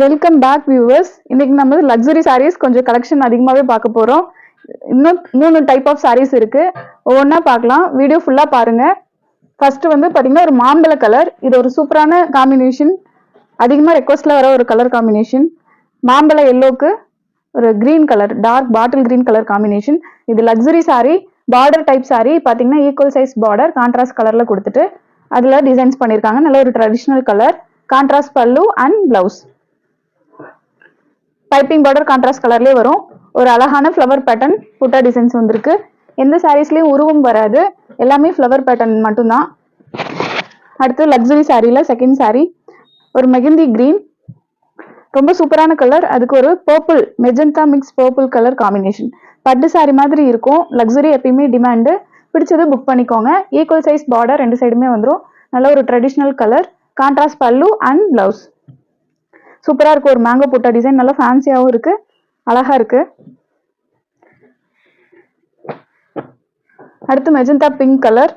Welcome back viewers. இன்னைக்கு நம்ம luxury saris கொஞ்சம் கலெக்ஷன் அதிகமாகவே பார்க்க போகிறோம். இன்னும் 3 டைப் ஆஃப் சாரீஸ் இருக்கு. ஒவ்வொன்றா பார்க்கலாம். வீடியோ ஃபுல்லாக பாருங்க. ஃபர்ஸ்ட் வந்து பார்த்தீங்கன்னா ஒரு மாம்பழ கலர். இது ஒரு சூப்பரான காம்பினேஷன். அதிகமாக ரெக்வஸ்ட்ல வர ஒரு கலர் காம்பினேஷன். மாம்பழ எல்லோக்கு ஒரு green colour, dark bottle green colour combination. இது luxury sari, border type sari. பார்த்தீங்கன்னா ஈக்குவல் சைஸ் பார்டர் கான்ட்ராஸ்ட் கலர்ல கொடுத்துட்டு அதில் டிசைன்ஸ் பண்ணியிருக்காங்க. நல்ல ஒரு ட்ரெடிஷ்னல் கலர். கான்ட்ராஸ்ட் பல்லு and blouse. Piping border contrast கலர்லேயே வரும். ஒரு அழகான ஃப்ளவர் பேட்டர்ன் புட்டா டிசைன்ஸ் வந்திருக்கு. எந்த சாரீஸ்லயும் உருவம் வராது, எல்லாமே ஃப்ளவர் பேட்டர்ன் மட்டும்தான். அடுத்து லக்ஸரி சாரியில செகண்ட் சாரீ ஒரு மெகந்தி கிரீன், ரொம்ப சூப்பரான கலர். அதுக்கு ஒரு purple, magenta mix purple colour combination. பட்டு சாரி மாதிரி இருக்கும். லக்ஸரி எப்பயுமே டிமாண்டு. பிடிச்சது புக் பண்ணிக்கோங்க. ஈக்குவல் சைஸ் பார்டர் ரெண்டு சைடுமே வந்துடும். நல்ல ஒரு ட்ரெடிஷ்னல் கலர். கான்ட்ராஸ்ட் பல்லு அண்ட் பிளவுஸ். சூப்பரா இருக்கு. ஒரு மேங்கோ புட்டா டிசைன் நல்லா ஃபேன்சியாவும் இருக்கு, அழகா இருக்கு. அடுத்து மெஜந்தா பிங்க் கலர்,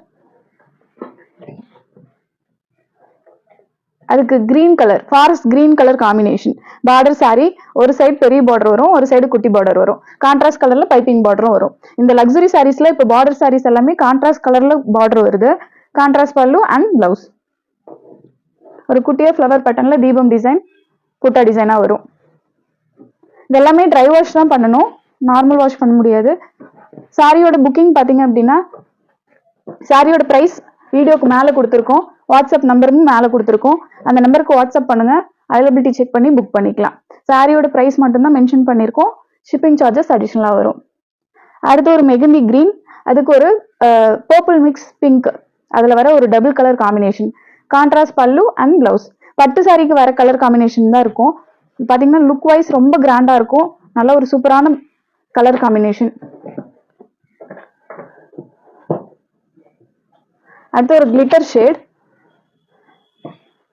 அதுக்கு green colour, forest green colour combination. Border sorry, ஒரு சைடு பெரிய பார்டர் வரும், ஒரு சைடு குட்டி பார்டர் வரும். கான்ட்ராஸ்ட் கலர்ல பைப்பிங் பார்டரும் வரும். இந்த லக்ஸரி சாரீஸ்ல இப்போ பார்டர் சாரீஸ் எல்லாமே கான்ட்ராஸ்ட் கலர்ல பார்டர் வருது. கான்ட்ராஸ்ட் பல்லு அண்ட் பிளவுஸ். ஒரு குட்டியா ஃப்ளவர் பேட்டர்ன்ல தீபம் டிசைன் புட்டா டிசைனா வரும். இது எல்லாமே ட்ரை வாஷ் தான் பண்ணணும், நார்மல் வாஷ் பண்ண முடியாது. சாரியோட புக்கிங் பாத்தீங்க அப்படின்னா சாரியோட பிரைஸ் வீடியோக்கு மேல கொடுத்துருக்கோம். வாட்ஸ்அப் நம்பரும் மேல கொடுத்துருக்கோம். அந்த நம்பருக்கு வாட்ஸ்அப் பண்ணுங்க. அவைலபிலிட்டி செக் பண்ணி புக் பண்ணிக்கலாம். சாரியோட பிரைஸ் மட்டும்தான் மென்ஷன் பண்ணியிருக்கோம். ஷிப்பிங் சார்ஜஸ் அடிஷனலா வரும். அடுத்து ஒரு மெகந்தி கிரீன், அதுக்கு ஒரு பர்பிள் மிக்ஸ் பிங்க், அதுல வர ஒரு டபுள் கலர் காம்பினேஷன். கான்ட்ராஸ்ட் பல்லு அண்ட் பிளவுஸ். பட்டு சாரிக்கு வர கலர் காம்பினேஷன் தான் இருக்கும். பாத்தீங்கன்னா லுக் வைஸ் ரொம்ப கிராண்டா இருக்கும். நல்ல ஒரு சூப்பரான கலர் காம்பினேஷன். அடுத்து ஒரு கிளிட்டர் ஷேட்.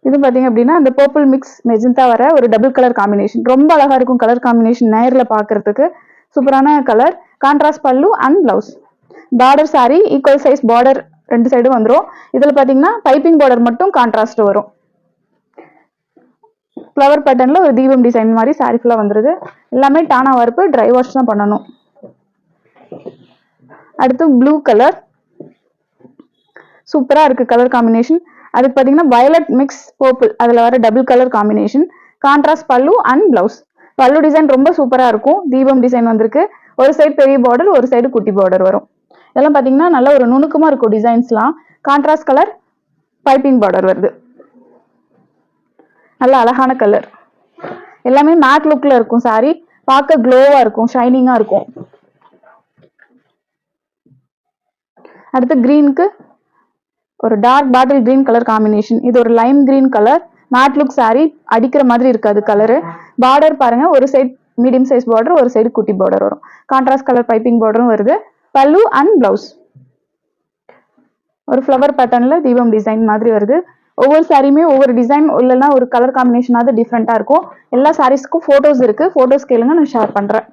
இது பாத்தீங்க அப்படின்னா அந்த பர்பிள் மிக்ஸ் மெஜந்தா வர ஒரு டபுள் கலர் காம்பினேஷன். ரொம்ப அழகா இருக்கும் கலர் காம்பினேஷன். நேர்ல பாக்குறதுக்கு சூப்பரான கலர். கான்ட்ராஸ்ட் பல்லு and blouse. Border sorry, equal size border ரெண்டு சைடும் வந்துடும். இதுல பாத்தீங்கன்னா பைப்பிங் பார்டர் மட்டும் கான்ட்ராஸ்ட் வரும். ஃப்ளவர் பேட்டர்ன்ல ஒரு தீபம் டிசைன் மாதிரி சாரி ஃபுல்லா வந்துருது. எல்லாமே டானா வறுப்பு, ட்ரை வாஷ் தான் பண்ணணும். அடுத்து ப்ளூ கலர், சூப்பரா இருக்கு கலர் காம்பினேஷன். அதுக்கு பாத்தீங்கன்னா வயலட் மிக்ஸ் பர்பிள், அதுல வர டபுள் கலர் காம்பினேஷன். கான்ட்ராஸ்ட் பல்லு அண்ட் பிளவுஸ். பல்லு டிசைன் ரொம்ப சூப்பரா இருக்கும். தீபம் டிசைன் வந்திருக்கு. ஒரு சைடு பெரிய பார்டர், ஒரு சைடு குட்டி பார்டர் வரும். இதெல்லாம் பாத்தீங்கன்னா நல்ல ஒரு நுணுக்கமா இருக்கும் டிசைன்ஸ்லாம். கான்ட்ராஸ்ட் கலர் பைப்பிங் பார்டர் வருது. நல்ல அழகான கலர். எல்லாமே மேட் லுக்ல இருக்கும். சாரி பார்க்க க்ளோவா இருக்கும், ஷைனிங்கா இருக்கும். அடுத்து கிரீனுக்கு ஒரு dark bottle green colour combination. இது ஒரு lime green colour. Matte look sari, அடிக்கிற மாதிரி இருக்காது கலரு. பார்டர் பாருங்க, ஒரு சைடு மீடியம் சைஸ் பார்டர், ஒரு சைடு குட்டி பார்டர் வரும். கான்ட்ராஸ்ட் கலர் பைப்பிங் பார்டரும் வருது. பல்லு அண்ட் பிளவுஸ். ஒரு ஃப்ளவர் பேட்டர்ன்ல தீபம் டிசைன் மாதிரி வருது. ஒவ்வொரு சாரியுமே ஒவ்வொரு டிசைன் இல்லைன்னா ஒரு கலர் காம்பினேஷனாவது டிஃப்ரெண்டா இருக்கும். எல்லா சாரீஸ்க்கும் போட்டோஸ் இருக்கு. போட்டோஸ் கேளுங்க, நான் ஷேர் பண்றேன்.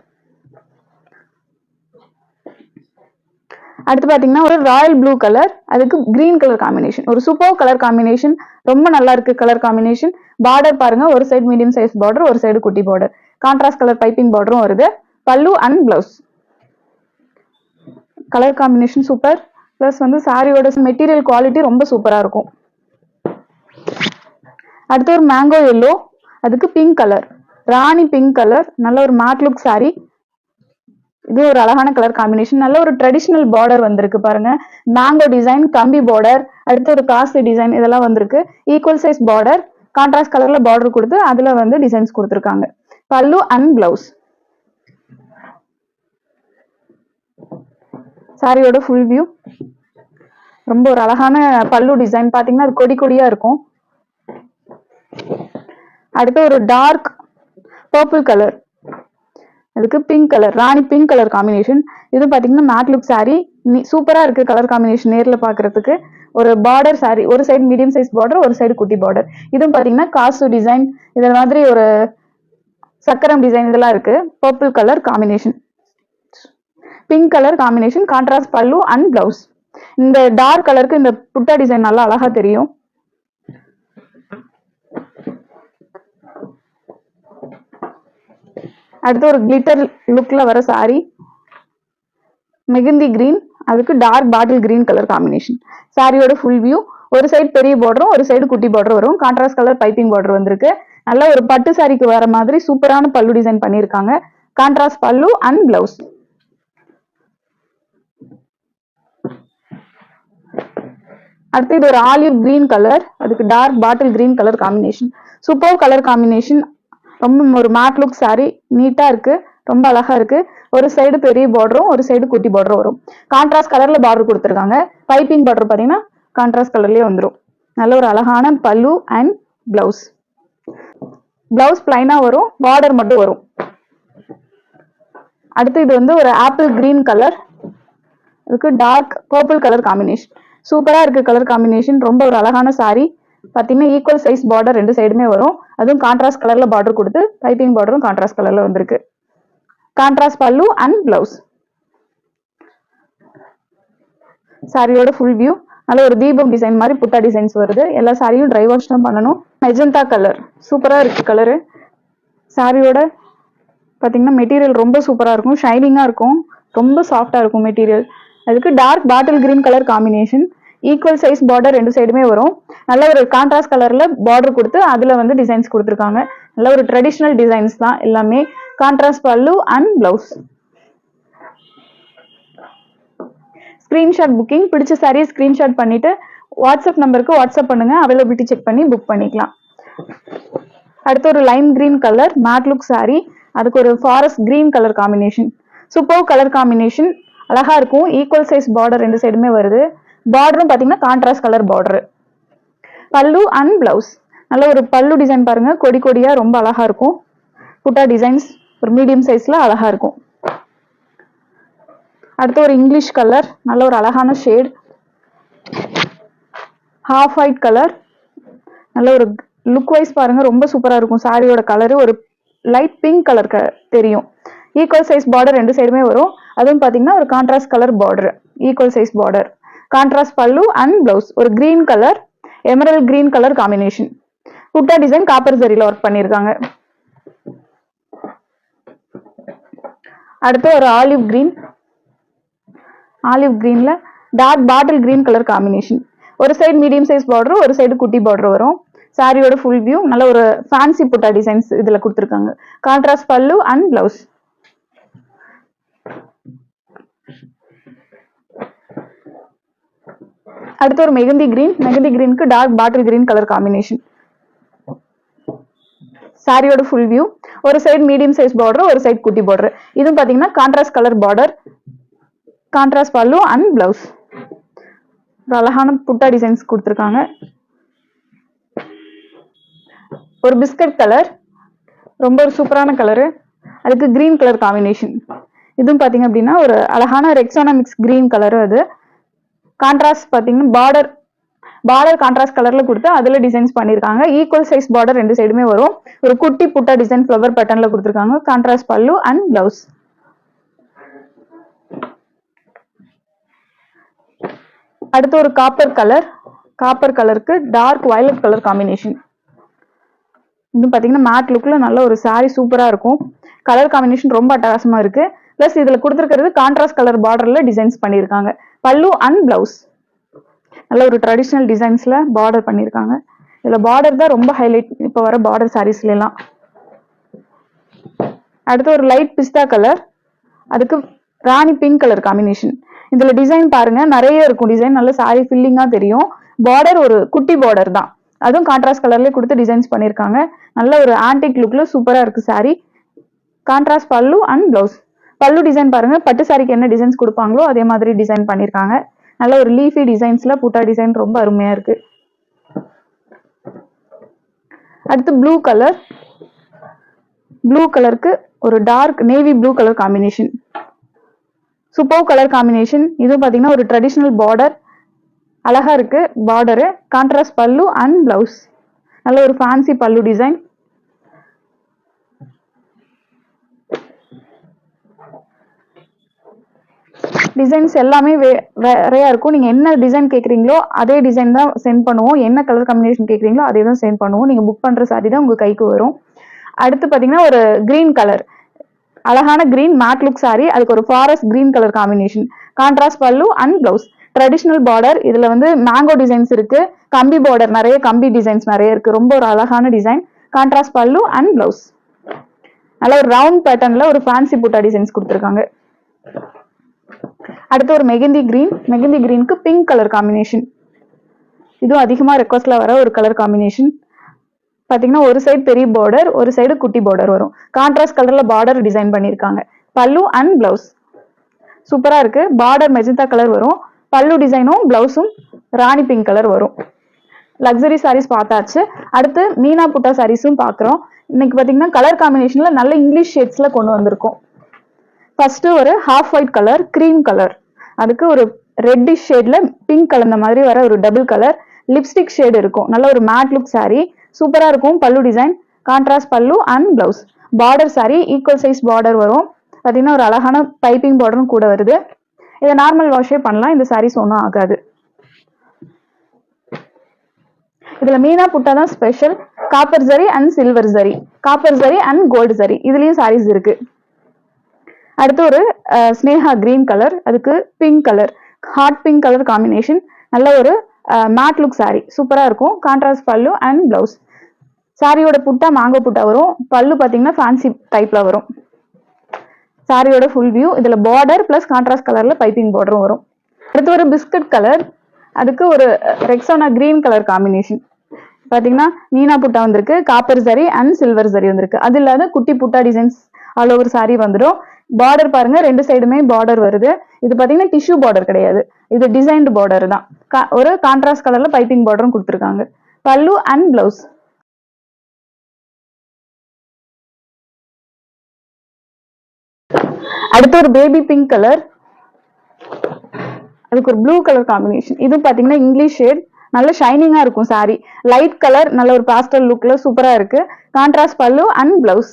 அடுத்து பாத்தீங்கன்னா ஒரு ராயல் ப்ளூ கலர், அதுக்கு கிரீன் கலர் காம்பினேஷன். ஒரு சூப்பர் கலர் காம்பினேஷன், ரொம்ப நல்லா இருக்கு கலர் காம்பினேஷன். பார்டர் பாருங்க, ஒரு சைடு மீடியம் சைஸ் பார்டர், ஒரு சைடு குட்டி பார்டர். கான்ட்ராஸ்ட் கலர் பைப்பிங் பார்டரும் வருது. பல்லு and blouse. Colour combination super. Plus வந்து சாரியோட மெட்டீரியல் குவாலிட்டி ரொம்ப சூப்பரா இருக்கும். அடுத்து ஒரு மேங்கோ எல்லோ, அதுக்கு பிங்க் கலர், ராணி பிங்க் கலர். நல்ல ஒரு மேட் லுக் சாரி. இது ஒரு அழகான கலர் காம்பினேஷன். நல்ல ஒரு ட்ரெடிஷ்னல் பார்டர் வந்திருக்கு பாருங்க. மேங்கோ டிசைன், கம்பி பார்டர், அடுத்து ஒரு காசு டிசைன், இதெல்லாம் வந்திருக்கு. ஈக்குவல் சைஸ் பார்டர், கான்ட்ராஸ்ட் கலர்ல பார்டர் கொடுத்து அதுல வந்து டிசைன்ஸ் கொடுத்துருக்காங்க. பல்லு அண்ட் பிளவுஸ். சாரியோட ஃபுல் வியூ. ரொம்ப ஒரு அழகான பல்லு டிசைன். பாத்தீங்கன்னா அது கொடி கொடியா இருக்கும். அடுத்து ஒரு டார்க் பர்பிள் கலர், அதுக்கு பிங்க் கலர், ராணி பிங்க் கலர் காம்பினேஷன். இது பாத்தீங்கன்னா மேட் லுக் சாரி. சூப்பரா இருக்கு கலர் காம்பினேஷன் நேர்ல பாக்குறதுக்கு. ஒரு பார்டர் சாரி, ஒரு சைடு மீடியம் சைஸ் பார்டர், ஒரு சைடு குட்டி பார்டர். இதுவும் பாத்தீங்கன்னா காசு டிசைன், இது மாதிரி ஒரு சக்கரம் டிசைன், இதெல்லாம் இருக்கு. Purple colour combination, pink colour combination. Contrast பல்லு அண்ட் பிளவுஸ். இந்த டார்க் கலருக்கு இந்த புட்டா டிசைன் நல்லா அழகா தெரியும். அடுத்து ஒரு கிளிட்டர் லுக்ல வர சாரி, மெகந்தி கிரீன், அதுக்கு dark bottle green colour combination. சாரியோட ஃபுல் வியூ. ஒரு சைடு பெரிய பார்டரும் ஒரு சைடு குட்டி பார்டர் வரும். கான்ட்ராஸ்ட் கலர் பைப்பிங் பார்டர் வந்திருக்கு. நல்ல ஒரு பட்டு சாரிக்கு வர மாதிரி சூப்பரான பல்லு டிசைன் பண்ணியிருக்காங்க. கான்ட்ராஸ்ட் பல்லு அண்ட் பிளவுஸ். அடுத்து இது ஒரு ஆலிவ் கிரீன் கலர், அதுக்கு dark bottle green colour combination. Super colour combination. ரொம்ப ஒரு மேட் லுக் சாரி, நீட்டா இருக்கு, ரொம்ப அழகா இருக்கு. ஒரு சைடு பெரிய பார்டரும் ஒரு சைடு குட்டி பார்டரும் வரும். கான்ட்ராஸ்ட் கலர்ல பார்டர் கொடுத்துருக்காங்க. பைப்பிங் பார்டர் பாத்தீங்கன்னா கான்ட்ராஸ்ட் கலர்லயே வந்துடும். நல்ல ஒரு அழகான பல்லு அண்ட் பிளவுஸ். பிளவுஸ் பிளைனா வரும், பார்டர் மட்டும் வரும். அடுத்து இது வந்து ஒரு ஆப்பிள் கிரீன் கலர், இதுக்கு டார்க் பர்பிள் கலர் காம்பினேஷன். சூப்பரா இருக்கு கலர் காம்பினேஷன். ரொம்ப ஒரு அழகான சாரி. பாத்தீங்கன்னா ஈக்குவல் சைஸ் பார்டர் ரெண்டு சைடுமே வரும். அதுவும் கான்ட்ராஸ்ட் கலர்ல பார்டர் கொடுத்து பைப்பிங் பார்டரும் கான்ட்ராஸ்ட் கலர்ல வந்திருக்கு. கான்ட்ராஸ்ட் பல்லு அண்ட் பிளவுஸ். சாரியோட ஃபுல் வியூ. நல்ல ஒரு தீபம் டிசைன் மாதிரி புட்டா டிசைன்ஸ் வருது. எல்லா சாரியும் ட்ரை வாஷ் தான் பண்ணணும். மெஜந்தா கலர் சூப்பரா இருக்கு கலரு. சாரியோட பாத்தீங்கன்னா மெட்டீரியல் ரொம்ப சூப்பரா இருக்கும், ஷைனிங்கா இருக்கும், ரொம்ப சாஃப்டா இருக்கும் மெட்டீரியல். அதுக்கு dark bottle green colour combination. Equal size border ரெண்டு சைடுமே வரும். நல்ல ஒரு கான்ட்ராஸ்ட் கலர்ல பார்டர் கொடுத்து அதுல வந்து டிசைன்ஸ் கொடுத்துருக்காங்க. நல்ல ஒரு ட்ரெடிஷ்னல் டிசைன்ஸ் தான் எல்லாமே. கான்ட்ராஸ்ட் பல்லு அண்ட் பிளவுஸ். Screenshot booking. பிடிச்ச சாரியை ஸ்கிரீன்ஷாட் பண்ணிட்டு வாட்ஸ்அப் நம்பருக்கு வாட்ஸ்அப் பண்ணுங்க, அவைலபிலிட்டி செக் பண்ணி புக் பண்ணிக்கலாம். அடுத்து ஒரு lime green colour matte look sorry, அதுக்கு ஒரு forest green colour combination. Super colour combination, அழகா இருக்கும். ஈக்குவல் சைஸ் பார்டர் ரெண்டு சைடுமே வருது. பார்டரும் பாத்தீங்கன்னா கான்ட்ராஸ்ட் கலர் பார்டர். பல்லு அண்ட் பிளவுஸ். நல்ல ஒரு பல்லு டிசைன் பாருங்க, கொடி கொடியா ரொம்ப அழகா இருக்கும். புட்டா டிசைன்ஸ் ஒரு மீடியம் சைஸ்ல அழகா இருக்கும். அடுத்து ஒரு இங்கிலீஷ் கலர், நல்ல ஒரு அழகான ஷேட், ஹாஃப் ஒயிட் கலர். நல்ல ஒரு லுக் வைஸ் பாருங்க, ரொம்ப சூப்பரா இருக்கும். சாரியோட கலரு ஒரு லைட் பிங்க் கலர் தெரியும். ஈக்குவல் சைஸ் பார்டர் ரெண்டு சைடுமே வரும். அதுவும் பாத்தீங்கன்னா ஒரு contrast colour border, equal size border. Contrast பல்லு அண்ட் பிளவுஸ். ஒரு green colour, emerald green colour combination. புட்டா டிசைன் காப்பர் ஜரியில ஒர்க் பண்ணிருக்காங்க. அடுத்து ஒரு ஆலிவ் கிரீன், ஆலிவ் கிரீன்ல dark bottle green colour combination. ஒரு சைடு மீடியம் சைஸ் பார்டர் ஒரு சைடு குட்டி பார்டர் வரும். சாரியோட ஃபுல் வியூ. நல்ல ஒரு ஃபேன்சி புட்டா டிசைன்ஸ் இதுல கொடுத்துருக்காங்க. கான்ட்ராஸ்ட் பல்லு அண்ட் பிளவுஸ். அடுத்து ஒரு மெகந்தி கிரீன், மெகந்தி கிரீனுக்கு dark bottle green colour combination. சாரியோட ஃபுல் வியூ. ஒரு சைடு மீடியம் சைஸ் பார்டர் ஒரு சைடு குட்டி பார்டர். இதுவும் பாத்தீங்கன்னா கான்ட்ராஸ்ட் கலர் பார்டர். கான்ட்ராஸ்ட் பல்லு அண்ட் பிளவுஸ். ஒரு அழகான புட்டா டிசைன்ஸ் கொடுத்துருக்காங்க. ஒரு பிஸ்கட் கலர், ரொம்ப ஒரு சூப்பரான கலரு, அதுக்கு கிரீன் கலர் காம்பினேஷன். இதுவும் பாத்தீங்க அப்படின்னா ஒரு அழகான ரெக்ஸானா மிக்ஸ் கிரீன் கலரு. அது கான்ட்ராஸ்ட் பாத்தீங்கன்னா பார்டர் கான்ட்ராஸ்ட் கலர்ல கொடுத்து அதுல டிசைன்ஸ் பண்ணிருக்காங்க. ஈக்குவல் சைஸ் பார்டர் ரெண்டு சைடுமே வரும். ஒரு குட்டி புட்டா டிசைன் ஃபிளவர் பேட்டர்ன்ல கொடுத்துருக்காங்க. கான்ட்ராஸ்ட் பல்லு அண்ட் பிளவுஸ். அடுத்து ஒரு காப்பர் கலர், காப்பர் கலருக்கு டார்க் வயலட் கலர் காம்பினேஷன். இது பாத்தீங்கன்னா மேட் லுக்ல நல்ல ஒரு சாரி சூப்பரா இருக்கும். கலர் காம்பினேஷன் ரொம்ப அட்டகாசமா இருக்கு. பிளஸ் இதுல கொடுத்துருக்கிறது கான்ட்ராஸ்ட் கலர் பார்டர்ல டிசைன்ஸ் பண்ணிருக்காங்க. பல்லு அண்ட் பிளவுஸ். நல்ல ஒரு ட்ரெடிஷனல் டிசைன்ஸ்ல பார்டர் பண்ணிருக்காங்க. இதுல பார்டர் தான் ரொம்ப ஹைலைட் இப்ப வர பார்டர் சாரீஸ்ல எல்லாம். அடுத்து ஒரு லைட் பிஸ்தா கலர், அதுக்கு ராணி பிங்க் கலர் காம்பினேஷன். இதுல டிசைன் பாருங்க நிறைய இருக்கும். டிசைன் நல்ல சாரி ஃபில்லிங்கா தெரியும். பார்டர் ஒரு குட்டி பார்டர் தான், அதுவும் கான்ட்ராஸ்ட் கலர்ல கொடுத்து டிசைன்ஸ் பண்ணிருக்காங்க. நல்ல ஒரு ஆன்டிக் லுக்ல சூப்பரா இருக்கு சாரி. கான்ட்ராஸ்ட் பல்லு அண்ட் பிளவுஸ். பல்லு டிசைன் பாருங்க, பட்டு சாரிக்கு என்ன டிசைன்ஸ் கொடுப்பாங்களோ அதே மாதிரி டிசைன் பண்ணிருக்காங்க. நல்ல ஒரு லீஃபி டிசைன்ஸ்ல புட்டா டிசைன் ரொம்ப அருமையா இருக்கு. அடுத்து ப்ளூ கலர், ப்ளூ கலருக்கு ஒரு dark navy blue colour combination. Super colour combination. இது பாத்தீங்கன்னா ஒரு ட்ரெடிஷனல் பார்டர், அழகா இருக்கு பார்டரு. கான்ட்ராஸ்ட் பல்லு அண்ட் பிளவுஸ். நல்ல ஒரு ஃபேன்சி பல்லு டிசைன். டிசைன்ஸ் எல்லாமே வேறையா இருக்கும். நீங்க என்ன டிசைன் கேக்குறீங்களோ அதே டிசைன் தான் சென்ட் பண்ணுவோம். என்ன கலர் காம்பினேஷன் கேக்குறீங்களோ அதே தான் சென்ட் பண்ணுவோம். நீங்க புக் பண்ற சாரி தான் உங்க கைக்கு வரும். அடுத்து பாத்தீங்கன்னா ஒரு கிரீன் கலர், அழகான கிரீன் மேட் லுக் சாரி, அதுக்கு ஒரு forest green colour combination. Contrast பல்லு அண்ட் பிளவுஸ். ட்ரெடிஷனல் பார்டர், இதுல வந்து மேங்கோ டிசைன்ஸ் இருக்கு, கம்பி பார்டர் நிறைய, கம்பி டிசைன்ஸ் நிறைய இருக்கு. ரொம்ப ஒரு அழகான டிசைன். கான்ட்ராஸ்ட் பல்லு அண்ட் பிளவுஸ். நல்ல ஒரு ரவுண்ட் பேட்டர்ன்ல ஒரு ஃபேன்சி புட்டா டிசைன்ஸ் கொடுத்துருக்காங்க. அடுத்து ஒரு மெகந்தி கிரீன், மெகந்தி கிரீனுக்கு பிங்க் கலர் காம்பினேஷன். இதுவும் அதிகமா ரெக்வஸ்ட்ல வர ஒரு கலர் காம்பினேஷன். பாத்தீங்கன்னா ஒரு சைடு பெரிய பார்டர், ஒரு சைடு குட்டி பார்டர் வரும். கான்ட்ராஸ்ட் கலர்ல பார்டர் டிசைன் பண்ணிருக்காங்க. பல்லு அண்ட் பிளவுஸ் சூப்பரா இருக்கு. பார்டர் மெஜந்தா கலர் வரும், பல்லு டிசைனும் பிளவுஸும் ராணி பிங்க் கலர் வரும். லக்ஸரி சாரீஸ் பார்த்தாச்சு. அடுத்து மீனா புட்டா சாரீஸும் பாக்குறோம். இன்னைக்கு பாத்தீங்கன்னா கலர் காம்பினேஷன்ல நல்ல இங்கிலீஷ் ஷேட்ஸ்ல கொண்டு வந்திருக்கோம். ஃபர்ஸ்ட் ஒரு half white colour, cream colour, அதுக்கு ஒரு ரெட்டிஷ் ஷேட்ல பிங்க் கலந்த மாதிரி வர ஒரு டபுள் கலர் லிப்ஸ்டிக் ஷேட் இருக்கும். நல்ல ஒரு மேட் லுக் சாரி, சூப்பரா இருக்கும். பல்லு டிசைன், கான்ட்ராஸ்ட் பல்லு and blouse. Border sorry equal size border வரும். பாத்தீங்கன்னா ஒரு அழகான பைப்பிங் பார்டரும் கூட வருது. இதை நார்மல் வாஷே பண்ணலாம், இந்த சாரீஸ் ஒன்றும் ஆகாது. இதுல மீனா புட்டா தான் special. Copper zari and silver zari, copper zari and gold zari, இதுலயும் சாரீஸ் இருக்கு. அடுத்து ஒரு ஸ்னேகா கிரீன் கலர், அதுக்கு pink colour, hot pink colour combination. நல்ல ஒரு மேட் லுக் சாரி, சூப்பரா இருக்கும். கான்ட்ராஸ்ட் பல்லு அண்ட் பிளவுஸ். சாரியோட புட்டா மேங்கோ புட்டா வரும். பல்லு பாத்தீங்கன்னா ஃபேன்சி டைப்ல வரும். சாரியோட ஃபுல் வியூ. இதுல பார்டர் பிளஸ் கான்ட்ராஸ்ட் கலர்ல பைப்பிங் பார்டரும் வரும். அடுத்து ஒரு பிஸ்கட் கலர், அதுக்கு ஒரு ரெக்ஸோனா கிரீன் கலர் காம்பினேஷன். பாத்தீங்கன்னா மீனா புட்டா வந்திருக்கு, copper zari and silver zari வந்திருக்கு. அது இல்லாத குட்டி புட்டா டிசைன்ஸ் ஆல் ஓவர் சாரி வந்துடும். பார்டர் பாருங்க, ரெண்டு சைடுமே பார்டர் வருது. இது பாத்தீங்கன்னா டிஷ்யூ பார்டர் கிடையாது, இது டிசைன்டு பார்டர் தான். ஒரு கான்ட்ராஸ்ட் கலர்ல பைப்பிங் பார்டரும் கொடுத்துருக்காங்க. பல்லு அண்ட் பிளவுஸ். அடுத்து ஒரு பேபி பிங்க் கலர், அதுக்கு ஒரு ப்ளூ கலர் காம்பினேஷன். இது பாத்தீங்கன்னா இங்கிலீஷ் ஷேட், நல்ல ஷைனிங்கா இருக்கும் சாரி. லைட் கலர், நல்ல ஒரு பாஸ்டல் லுக்ல சூப்பரா இருக்கு. கான்ட்ராஸ்ட் பல்லு and blouse.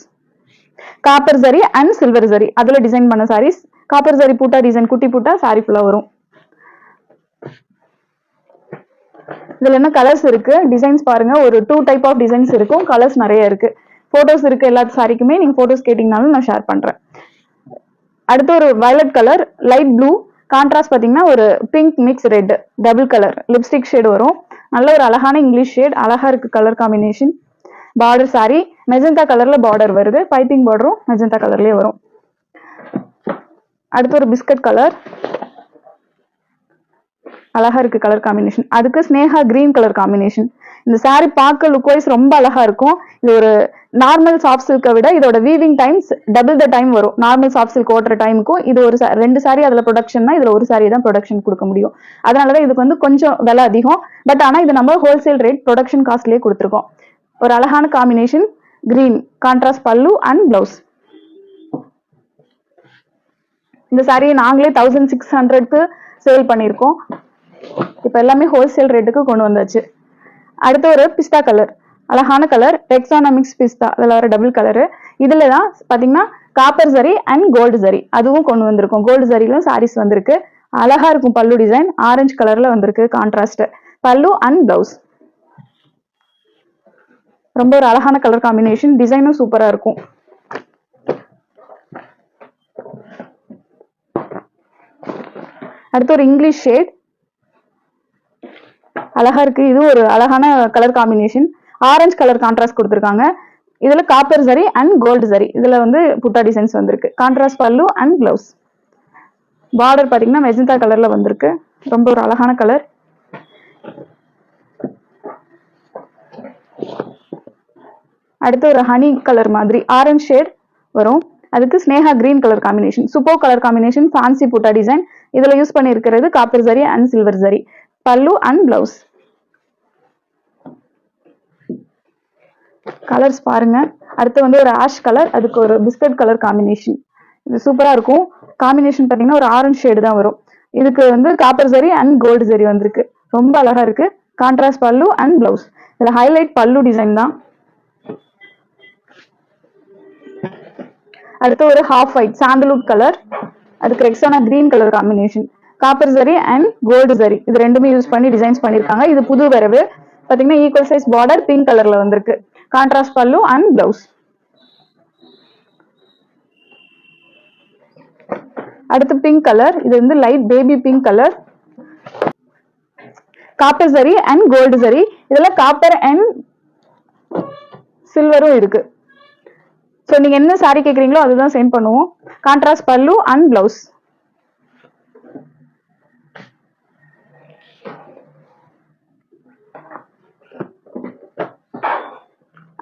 Copper zari and silver zari அதுல டிசைன் பண்ண சாரீஸ். காப்பர் ஜரி பூட்டா டிசைன், குட்டி பூட்டா சாரி ஃபுல்லா வரும். இதுல என்ன கலர்ஸ் இருக்கு, டிசைன்ஸ் பாருங்க. ஒரு 2 டைப் ஆஃப் டிசைன்ஸ் இருக்கும், கலர்ஸ் நிறைய இருக்கு. போட்டோஸ் இருக்கு எல்லா சாரிக்குமே, நீங்க போட்டோஸ் கேட்டீங்கனாலும் நான் ஷேர் பண்றேன். அடுத்து ஒரு violet colour, light blue, contrast பாத்தீங்கன்னா ஒரு pink mix red, double colour lipstick shade வரும். நல்ல ஒரு அழகான இங்கிலீஷ் ஷேட், அழகா இருக்கு colour combination. Border sorry magenta கலர்ல பார்டர் வருது, பைப்பிங் பார்டரும் மெஜந்தா கலர்லயே வரும். அடுத்து ஒரு பிஸ்கட் கலர், அழகா இருக்கு கலர் காம்பினேஷன். அதுக்கு ஸ்னேகா கிரீன் கலர் காம்பினேஷன். இந்த சாரி பார்க்க லுக் வைஸ் ரொம்ப அழகா இருக்கும். இது ஒரு நார்மல் சாஃப்ட் சில்கை விட இதோட weaving times double the time வரும். நார்மல் சாஃப்ட் சில்க் ஓட்டுற டைமுக்கும் இது ஒரு 2 சாரி அதுல ப்ரொடக்ஷன்னா இதுல ஒரு சாரி தான் ப்ரொடக்ஷன் கொடுக்க முடியும். அதனாலதான் இதுக்கு வந்து கொஞ்சம் விலை அதிகம். பட் ஆனா இது நம்ம ஹோல்சேல் ரேட் ப்ரொடக்ஷன் காஸ்ட்லயே கொடுத்துருக்கோம். ஒரு அழகான காம்பினேஷன், கிரீன், கான்ட்ராஸ்ட் பல்லு அண்ட் பிளவுஸ். இந்த சாரியை நாங்களே 1600க்கு சேல் பண்ணிருக்கோம். இப்ப எல்லாமே ஹோல்சேல் ரேட்டுக்கு கொண்டு வந்தாச்சு. அடுத்து ஒரு பிஸ்தா கலர், அழகான கலர், ரெக்ஸானா மிக்ஸ் பிஸ்தா, அதுல வர டபுள் கலரு. இதுலதான் பாத்தீங்கன்னா copper zari and gold zari அதுவும் கொண்டு வந்திருக்கும். கோல்டு ஜரியிலும் சாரீஸ் வந்திருக்கு. அழகா இருக்கும் பல்லு டிசைன், ஆரஞ்சு கலர்ல வந்திருக்கு கான்ட்ராஸ்ட். பல்லு அண்ட் பிளவுஸ். ரொம்ப ஒரு அழகான கலர் காம்பினேஷன், டிசைனும் சூப்பரா இருக்கும். அடுத்து ஒரு இங்கிலீஷ் ஷேட், அழகா இருக்கு. இது ஒரு அழகான colour combination, orange colour contrast கொடுத்துருக்காங்க. இதுல காப்பர் ஜரி அண்ட் கோல்டு ஜரி இதுல வந்து புட்டா டிசைன்ஸ் வந்திருக்கு. கான்ட்ராஸ்ட் பல்லு அண்ட் பிளவுஸ். பார்டர் பாத்தீங்கன்னா மெஜந்தா கலர்ல வந்திருக்கு. ரொம்ப ஒரு அழகான கலர். அடுத்து ஒரு ஹனி கலர் மாதிரி ஆரஞ்சு ஷேட் வரும். அதுக்கு ஸ்னேகா green colour combination, super colour combination, fancy புட்டா டிசைன். இதுல யூஸ் பண்ணிருக்கிறது காப்பர் ஜரி அண்ட் சில்வர் ஜரி. பல்லு அண்ட் பிளவுஸ். கலர்ஸ் பாருங்க. அடுத்து வந்து ஒரு ஆஷ் கலர், அதுக்கு ஒரு பிஸ்கட் கலர் காம்பினேஷன். இது சூப்பரா இருக்கும். காம்பினேஷன் பாத்தீங்கன்னா ஒரு ஆரஞ்சு ஷேடு தான் வரும். இதுக்கு வந்து காப்பர் ஜரி அண்ட் கோல்டு ஜரி வந்திருக்கு. ரொம்ப அழகா இருக்கு. கான்ட்ராஸ்ட் பல்லு அண்ட் பிளவுஸ். இதுல ஹைலைட் பல்லு டிசைன் தான். அடுத்து ஒரு ஹாஃப் ஒயிட் சாண்டல்வுட் கலர், அதுக்கு ரெக்ஸானா green colour combination. Copper zari and gold ஜரி இது ரெண்டுமே யூஸ் பண்ணி டிசைன்ஸ் பண்ணிருக்காங்க. இது புது வரவு. பாத்தீங்கன்னா ஈக்குவல் சைஸ் பார்டர் பிங்க் கலர்ல வந்திருக்கு. கான்ட்ராஸ்ட் பல்லு அண்ட் பிளவுஸ். அடுத்து பிங்க் கலர், இது வந்து light baby pink colour, copper சரி அண்ட் கோல்டு சரி, இதுல காப்பர் அண்ட் சில்வரும் இருக்கு. ஸோ நீங்க என்ன சாரி கேட்குறீங்களோ அதுதான் சென்ட் பண்ணுவோம். கான்ட்ராஸ்ட் பல்லு அண்ட் பிளவுஸ்.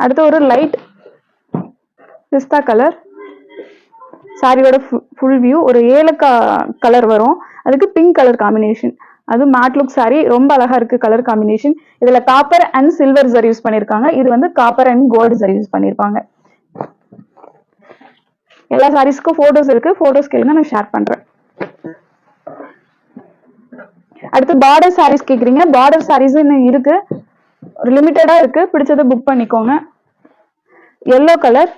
அடுத்து ஒரு லைட் பிஸ்தா கலர், சாரியோட ஃபுல் வியூ ஒரு ஏலக்காய் கலர் வரும், அதுக்கு பிங்க் கலர் காம்பினேஷன். அது மேட் லுக் சாரி, ரொம்ப அழகா இருக்கு கலர் காம்பினேஷன். இதுல copper and silver zari use பண்ணிருக்காங்க, இது வந்து copper and gold zari use பண்ணிருப்பாங்க. எல்லா சாரீஸ்க்கும் போட்டோஸ் இருக்கு, போட்டோஸ் கேளுங்க நான் ஷேர் பண்றேன். அடுத்து பார்டர் சாரீஸ் கேக்குறீங்க, பார்டர் சாரீஸ் இன்னும் இருக்கு, ஒரு லிமிட்டடா இருக்கு, பிடிச்சதை புக் பண்ணிக்கோங்க. எல்லோ கலர்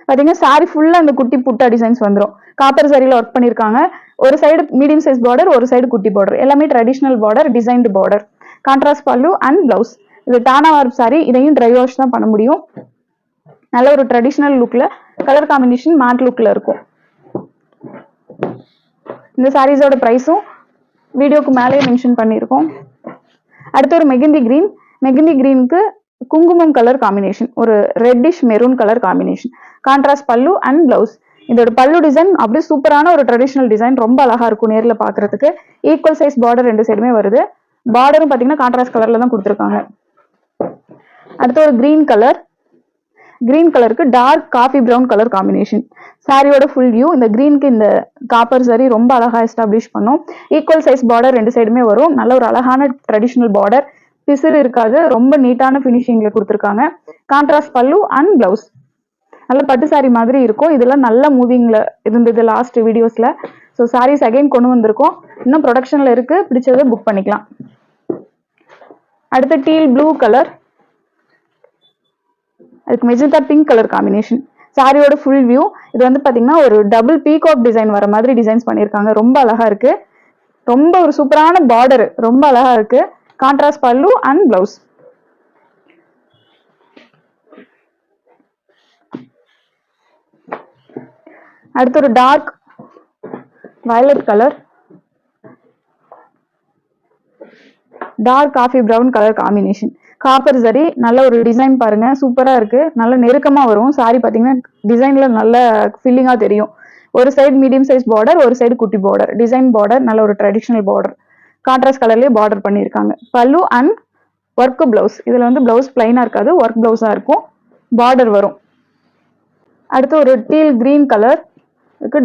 பாத்தீங்கன்னா சாரி ஃபுல்லா அந்த குட்டி புட்டா டிசைன்ஸ் வந்துடும். காப்பர் சாரியில ஒர்க் பண்ணிருக்காங்க. ஒரு சைடு மீடியம் சைஸ் பார்டர், ஒரு சைடு குட்டி பார்டர், எல்லாமே traditional border, designed border. Contrast பல்லு அண்ட் பிளவுஸ். இது டானா வார்ப் சாரி, இதையும் ட்ரை வாஷ் தான் பண்ண முடியும். நல்ல ஒரு ட்ரெடிஷனல் லுக்ல கலர் காம்பினேஷன் மேட் லுக்ல இருக்கும். இந்த சாரீஸோட பிரைஸும் வீடியோக்கு மேலேயே மென்ஷன் பண்ணியிருக்கோம். அடுத்து ஒரு மெகந்தி கிரீன், மெகந்தி கிரீனுக்கு குங்குமம் கலர் காம்பினேஷன், ஒரு reddish maroon colour combination. Contrast பல்லு அண்ட் பிளவுஸ். இதோட பல்லு டிசைன் அப்படியே சூப்பரான ஒரு ட்ரெடிஷனல் டிசைன், ரொம்ப அழகா இருக்கும் நேர்ல பாக்குறதுக்கு. ஈக்குவல் சைஸ் பார்டர் ரெண்டு சைடுமே வருது. பார்டரும் பாத்தீங்கன்னா கான்ட்ராஸ்ட் கலர்ல தான் கொடுத்துருக்காங்க. அடுத்து ஒரு கிரீன் கலர், கிரீன் கலருக்கு dark coffee brown colour combination. சாரியோட ஃபுல் வியூ. இந்த கிரீனுக்கு இந்த காப்பர் சாரி ரொம்ப அழகா எஸ்டாப்ளிஷ் பண்ணும். ஈக்குவல் சைஸ் பார்டர் ரெண்டு சைடுமே வரும். நல்ல ஒரு அழகான ட்ரெடிஷனல் பார்டர், பிசிறு இருக்காது, ரொம்ப நீட்டான பினிஷிங்ல கொடுத்துருக்காங்க. கான்ட்ராஸ்ட் பல்லு அண்ட் பிளவுஸ். நல்ல பட்டு சாரி மாதிரி இருக்கும். இதெல்லாம் நல்ல மூவிங்ல இருந்தது லாஸ்ட் வீடியோஸ்ல. ஸோ சாரீஸ் அகைன் கொண்டு வந்திருக்கோம், இன்னும் ப்ரொடக்ஷன்ல இருக்கு, பிடிச்சதை புக் பண்ணிக்கலாம். அடுத்து டீல் ப்ளூ கலர், அதுக்கு மெஜந்தா பிங்க் கலர் காம்பினேஷன். சாரியோட ஃபுல் வியூ. இது வந்து பாத்தீங்கன்னா ஒரு டபுள் பீகாக் டிசைன் வர மாதிரி டிசைன்ஸ் பண்ணிருக்காங்க, ரொம்ப அழகா இருக்கு. ரொம்ப ஒரு சூப்பரான பார்டர், ரொம்ப அழகா இருக்கு. கான்ட்ராஸ்ட் பல்லு அண்ட் பிளவுஸ். அடுத்து ஒரு dark violet colour, dark coffee brown colour combination. Copper zari, நல்ல ஒரு டிசைன் பாருங்க, சூப்பரா இருக்கு, நல்ல நெருக்கமா வரும். சாரி பாத்தீங்கன்னா டிசைன்ல நல்ல ஃபில்லிங்கா தெரியும். ஒரு சைடு மீடியம் சைஸ் பார்டர், ஒரு சைடு குட்டி பார்டர், டிசைன் பார்டர், நல்ல ஒரு ட்ரெடிஷனல் பார்டர். கான்ட்ராஸ்ட் கலர்லயே பார்டர் பண்ணிருக்காங்க. பல்லு அண்ட் ஒர்க் பிளவுஸ். இதுல வந்து பிளவுஸ் பிளைனா இருக்காது, ஒர்க் பிளவுஸா இருக்கும், பார்டர் வரும். அடுத்து ஒரு teal green colour,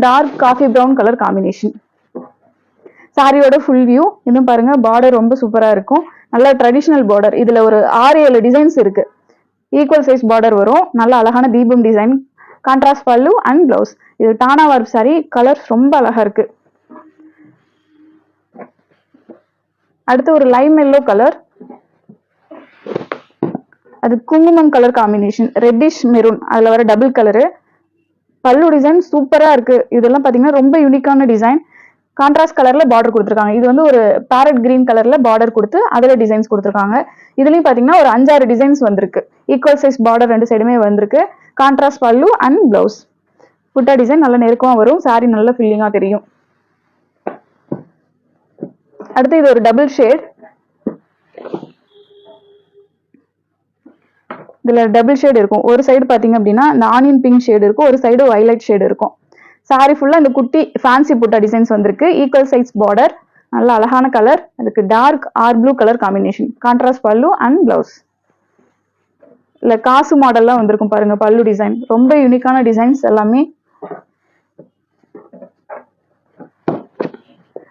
dark coffee brown colour combination. சாரியோட ஃபுல் வியூ. இன்னும் பாருங்க பார்டர் ரொம்ப சூப்பரா இருக்கும், நல்ல ட்ரெடிஷனல் பார்டர். இதுல ஒரு 6-7 டிசைன்ஸ் இருக்கு. ஈக்குவல் சைஸ் பார்டர் வரும், நல்ல அழகான தீபம் டிசைன். கான்ட்ராஸ்ட் பல்லு அண்ட் பிளவுஸ். இது டானா வார்ப் சாரி, கலர் ரொம்ப அழகா இருக்கு. அடுத்து ஒரு லைம் எல்லோ கலர், அது குங்குமம் கலர் காம்பினேஷன், ரெட்டிஷ் மெரூன், அதுல வர டபுள் கலரு. பல்லு டிசைன் சூப்பரா இருக்கு. இதெல்லாம் பாத்தீங்கன்னா ரொம்ப யூனிக்கான டிசைன். கான்ட்ராஸ்ட் கலர்ல பார்டர் கொடுத்துருக்காங்க. இது வந்து ஒரு பேரட் கிரீன் கலர்ல பார்டர் கொடுத்து அதுல டிசைன்ஸ் கொடுத்துருக்காங்க. இதுலயும் பாத்தீங்கன்னா ஒரு 5-6 டிசைன்ஸ் வந்திருக்கு. ஈக்குவல் சைஸ் பார்டர் ரெண்டு சைடுமே வந்திருக்கு. கான்ட்ராஸ்ட் பல்லு அண்ட் பிளவுஸ். புட்டா டிசைன் நல்ல நெருக்கமா வரும், சாரி நல்ல ஃபில்லிங்கா தெரியும். அடுத்து இது ஒரு டபுள் ஷேட், இதுல டபுள் ஷேட் இருக்கும். ஒரு சைடு பாத்தீங்க அப்படின்னா இந்த ஆனியன் பிங்க் ஷேடு இருக்கும், ஒரு சைடு வயலட் ஷேடு இருக்கும். சாரி ஃபுல்லா இந்த குட்டி ஃபேன்சி புட்டா டிசைன்ஸ் வந்திருக்கு. ஈக்குவல் சைஸ் பார்டர், நல்ல அழகான கலர். அதுக்கு டார்க் ஆர் ப்ளூ கலர் காம்பினேஷன். கான்ட்ராஸ்ட் பல்லு அண்ட் பிளவுஸ். இல்ல காசு மாடல்லாம் வந்திருக்கும் பாருங்க பல்லு டிசைன், ரொம்ப யூனிக்கான டிசைன்ஸ் எல்லாமே.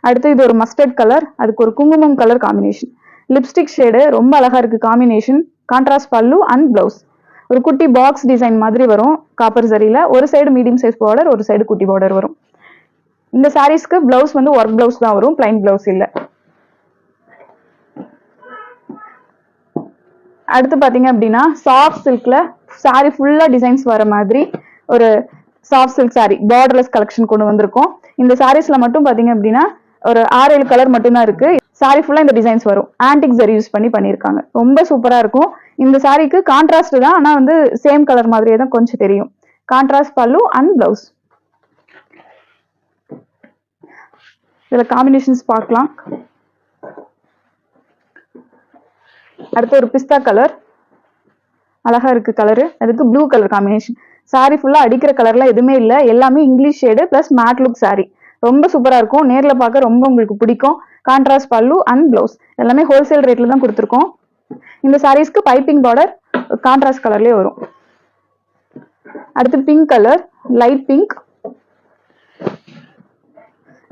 அடுத்து இது ஒரு மஸ்டர்ட் கலர், அதுக்கு ஒரு குங்குமம் கலர் காம்பினேஷன். லிப்ஸ்டிக் ஷேடு, ரொம்ப அழகா இருக்கு காம்பினேஷன். கான்ட்ராஸ்ட் பல்லு அண்ட் பிளவுஸ். ஒரு குட்டி பாக்ஸ் டிசைன் மாதிரி வரும் காப்பர் சரியில. ஒரு சைடு மீடியம் சைஸ் பார்டர், ஒரு சைடு குட்டி பார்டர் வரும். இந்த சாரீஸ்க்கு பிளவுஸ் வந்து ஒர்க் பிளவுஸ் தான் வரும், பிளைன் பிளவுஸ் இல்ல. அடுத்து பாத்தீங்க அப்படின்னா சாஃப்ட் சில்க்ல சாரி ஃபுல்லா டிசைன்ஸ் வர மாதிரி ஒரு soft silk sorry borderless collection கொண்டு வந்திருக்கோம். இந்த சாரீஸ்ல மட்டும் பாத்தீங்க அப்படின்னா ஒரு 6-7 கலர் மட்டும் தான் இருக்கு. சாரி ஃபுல்லா இந்த டிசைன்ஸ் வரும். ஆன்டிக் ஜரி யூஸ் பண்ணிருக்காங்க, ரொம்ப சூப்பரா இருக்கும். இந்த சாரிக்கு கான்ட்ராஸ்ட் தான், ஆனா வந்து சேம் கலர் மாதிரியே தான் கொஞ்சம் தெரியும். கான்ட்ராஸ்ட் பல்லு அண்ட் பிளவுஸ். இதுல காம்பினேஷன்ஸ் பார்க்கலாம். அடுத்து ஒரு பிஸ்தா கலர், அழகா இருக்கு கலரு. அதுக்கு ப்ளூ கலர் காம்பினேஷன். சாரி ஃபுல்லா அடிக்கிற கலர்ல எதுவுமே இல்லை, எல்லாமே English shade plus mat look sari. ரொம்ப சூப்பரா இருக்கும், நேர்ல பார்க்க ரொம்ப உங்களுக்கு பிடிக்கும். கான்ட்ராஸ்ட் பல்லு அண்ட் பிளவுஸ் எல்லாமே ஹோல்சேல் ரேட்ல தான் கொடுத்துருக்கோம். இந்த சாரீஸ்க்கு பைப்பிங் பார்டர் கான்ட்ராஸ்ட் கலர்லயே வரும். அடுத்து பிங்க் கலர், லைட் பிங்க்,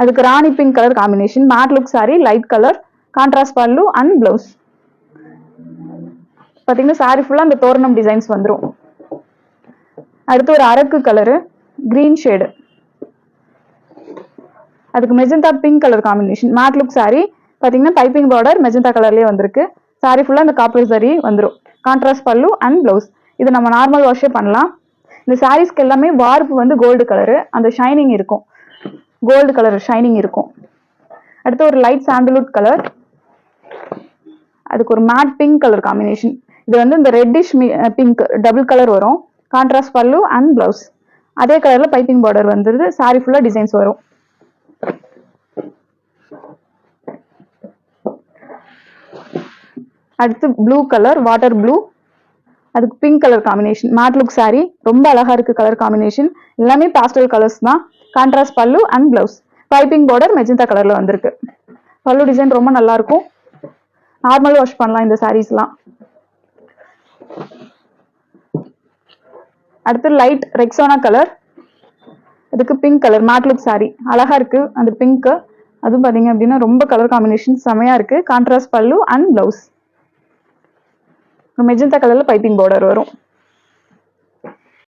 அதுக்கு ராணி pink colour combination. Matte look sari, light colour, contrast பல்லு அண்ட் பிளவுஸ். பாத்தீங்கன்னா சாரி ஃபுல்லா அந்த தோரணம் டிசைன்ஸ் வந்துடும். அடுத்து ஒரு அரக்கு கலரு, கிரீன் ஷேடு, அதுக்கு magenta pink colour combination. Matte look sari, பாத்தீங்கன்னா பைப்பிங் பார்டர் மெஜந்தா கலர்லயே வந்திருக்கு. சாரி ஃபுல்லா அந்த காப்பர் சாரி வந்துடும். கான்ட்ராஸ்ட் பல்லு அண்ட் பிளவுஸ். இது நம்ம நார்மல் வாஷே பண்ணலாம். இந்த சாரீஸ்க்கு எல்லாமே வார்ப்பு வந்து கோல்டு கலரு, அந்த ஷைனிங் இருக்கும், கோல்டு கலர் ஷைனிங் இருக்கும். அடுத்து ஒரு லைட் சாண்டல்வுட் கலர், அதுக்கு ஒரு மேட் பிங்க் கலர் காம்பினேஷன். இது வந்து இந்த ரெட்டிஷ் பிங்க் டபுள் கலர் வரும். கான்ட்ராஸ்ட் பல்லு அண்ட் பிளவுஸ். அதே கலர்ல பைப்பிங் பார்டர் வந்துருது. சாரி ஃபுல்லா டிசைன்ஸ் வரும். அடுத்து ப்ளூ கலர், வாட்டர் ப்ளூ, அதுக்கு pink colour combination. Matte look sari, ரொம்ப அழகா இருக்கு கலர் காம்பினேஷன். எல்லாமே பாஸ்டல் கலர்ஸ் தான். கான்ட்ராஸ்ட் பல்லு and blouse. Piping border magenta கலர்ல வந்திருக்கு. பல்லு டிசைன் ரொம்ப நல்லா இருக்கும். நார்மல் வாஷ் பண்ணலாம் இந்த சாரீஸ்லாம். அடுத்து லைட் ரெக்ஸோனா கலர், இதுக்கு pink colour matte look sorry. அழகா இருக்கு அந்த பிங்க். அதுவும் பாத்தீங்க அப்படின்னா ரொம்ப கலர் காம்பினேஷன் செமையா இருக்கு. கான்ட்ராஸ்ட் பல்லு அண்ட் பிளவுஸ். மெஜந்தா கலர்ல பைப்பிங் பார்டர் வரும்.